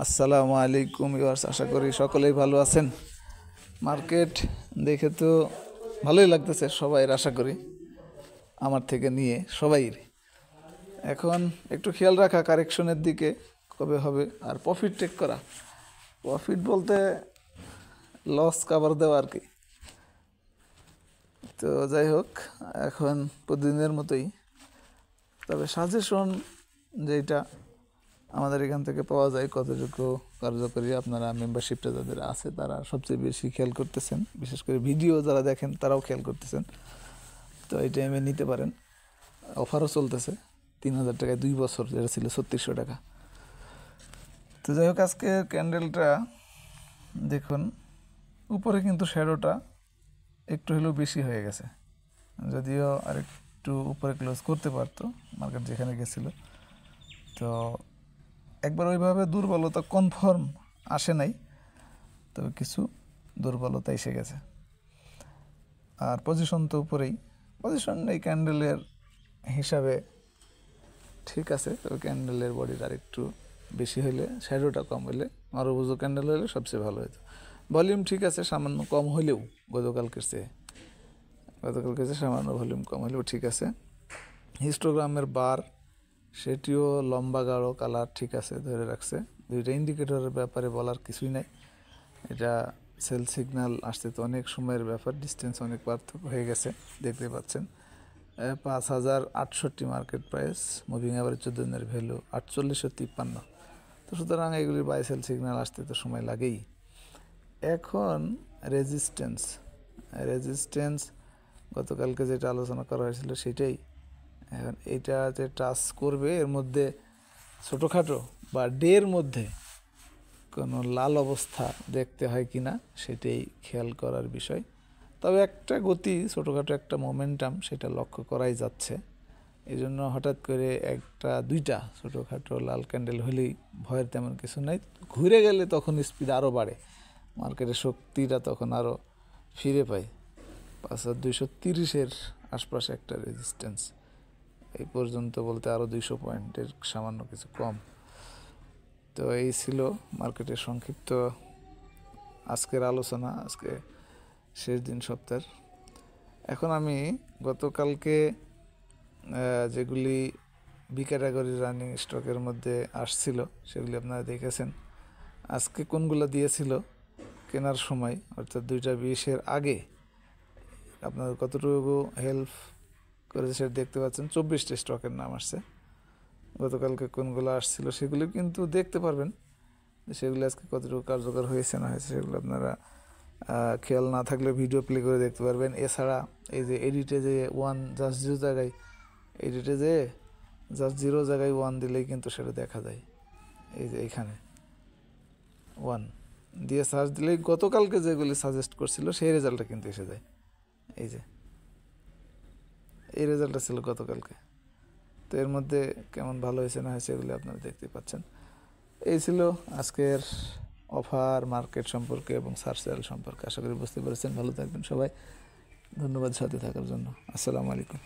আসসালামু আলাইকুম ভিউয়ার্স, আশা করি সকলেই ভালো আছেন। মার্কেট দেখে তো ভালোই লাগতেছে সবাই, আশা করি আমার থেকে নিয়ে সবাই। এখন একটু খেয়াল রাখা কারেকশনের দিকে কবে হবে, আর প্রফিট টেক করা। প্রফিট বলতে লস কাভার দেওয়া আর কি। তো যাই হোক, এখন প্রতিদিনের মতোই, তবে সাজেশন যেটা আমাদের এখান থেকে পাওয়া যায় কতটুকু কার্যকরী, আপনারা মেম্বারশিপটা যাদের আছে তারা সবচেয়ে বেশি খেয়াল করতেছেন, বিশেষ করে ভিডিও যারা দেখেন তারাও খেয়াল করতেছেন। তো এই টাইমে নিতে পারেন, অফারও চলতেছে 3000 টাকায় 2 বছর, যেটা ছিল 3600 টাকা। তো যাই হোক, আজকে ক্যান্ডেলটা দেখুন, উপরে কিন্তু শ্যাডোটা একটু হলেও বেশি হয়ে গেছে, যদিও আর একটু উপরে ক্লোজ করতে পারতো মার্কেট যেখানে গেছিল। তো একবার ওইভাবে দুর্বলতা কনফার্ম আসে নাই, তবে কিছু দুর্বলতা এসে গেছে। আর পজিশন তো উপরেই, পজিশন এই ক্যান্ডেলের হিসাবে ঠিক আছে, তবে ক্যান্ডেলের বডির আর একটু বেশি হইলে, শ্যাডোটা কম হইলে, আরও বুঝো ক্যান্ডেল হলে সবচেয়ে ভালো হতো। ভলিউম ঠিক আছে, সামান্য কম হলেও গতকালকে সামান্য ভলিউম কম হলেও ঠিক আছে। হিস্টোগ্রামের বার সেটিও লম্বা গাঢ় কালার ঠিক আছে, ধরে রাখছে। দুইটা ইন্ডিকেটরের ব্যাপারে বলার কিছুই নাই, এটা সেল সিগন্যাল আসতে তো অনেক সময়ের ব্যাপার, ডিস্টেন্স অনেক পার্থক্য হয়ে গেছে, দেখতে পাচ্ছেন। 5068 মার্কেট প্রাইস, মুভিং অ্যাভারেজ 14 দিনের ভ্যালু 4853। তো সুতরাং এগুলির বাই সেল সিগন্যাল আসতে তো সময় লাগেই। এখন রেজিস্ট্যান্স গতকালকে যেটা আলোচনা করা হয়েছিল সেটাই। এখন এটা যে টাচ করবে, এর মধ্যে ছোটোখাটো বা ডের মধ্যে কোনো লাল অবস্থা দেখতে হয় কি না সেটাই খেয়াল করার বিষয়। তবে একটা গতি, ছোটোখাটো একটা মোমেন্টাম, সেটা লক্ষ্য করাই যাচ্ছে। এই জন্য হঠাৎ করে একটা দুইটা ছোটোখাটো লাল ক্যান্ডেল হলেই ভয়ের তেমন কিছু নাই। ঘুরে গেলে তখন স্পিড আরও বাড়ে, মার্কেটের শক্তিটা তখন আরও ফিরে পায়। 5230-এর আশপাশে একটা রেজিস্ট্যান্স, এই পর্যন্ত বলতে আরও 200 পয়েন্টের সামান্য কিছু কম। তো এই ছিল মার্কেটের সংক্ষিপ্ত আজকের আলোচনা, আজকে শেষ দিন সপ্তাহের। এখন আমি গতকালকে যেগুলি বি ক্যাটাগরির রানিং স্টকের মধ্যে আসছিল সেগুলি আপনারা দেখেছেন। আজকে কোনগুলো দিয়েছিল কেনার সময়, অর্থাৎ 2:20-এর আগে আপনাদের কতটুকু হেল্প করেছে সেটা দেখতে পাচ্ছেন। 24টা স্টকের নাম আসছে। গতকালকে কোনগুলো আসছিল সেগুলো কিন্তু দেখতে পারবেন, সেগুলো আজকে কতটুকু কার্যকর হয়েছে না হয়েছে সেগুলো আপনারা খেয়াল না থাকলে ভিডিও প্লে করে দেখতে পারবেন। এছাড়া এই যে এডিটে যে জাস্ট 0 জায়গায়, এডিটে যে জাস্ট 0 জায়গায় 1 দিলেই কিন্তু সেটা দেখা যায়। এই যে এখানে 1 দিয়ে সার্চ দিলেই গতকালকে যেগুলি সাজেস্ট করছিল সেই রেজাল্টটা কিন্তু এসে যায়। এই যে এই রেজাল্টটা ছিল গতকালকে। তো এর মধ্যে কেমন ভালো হয়েছে না হয়েছে এগুলো আপনারা দেখতে পাচ্ছেন। এই ছিল আজকের অফার, মার্কেট সম্পর্কে এবং সার্চ রেজাল্ট সম্পর্কে। আশা করি বুঝতে পেরেছেন। ভালো থাকবেন সবাই, ধন্যবাদ সাথে থাকার জন্য। আসসালামু আলাইকুম।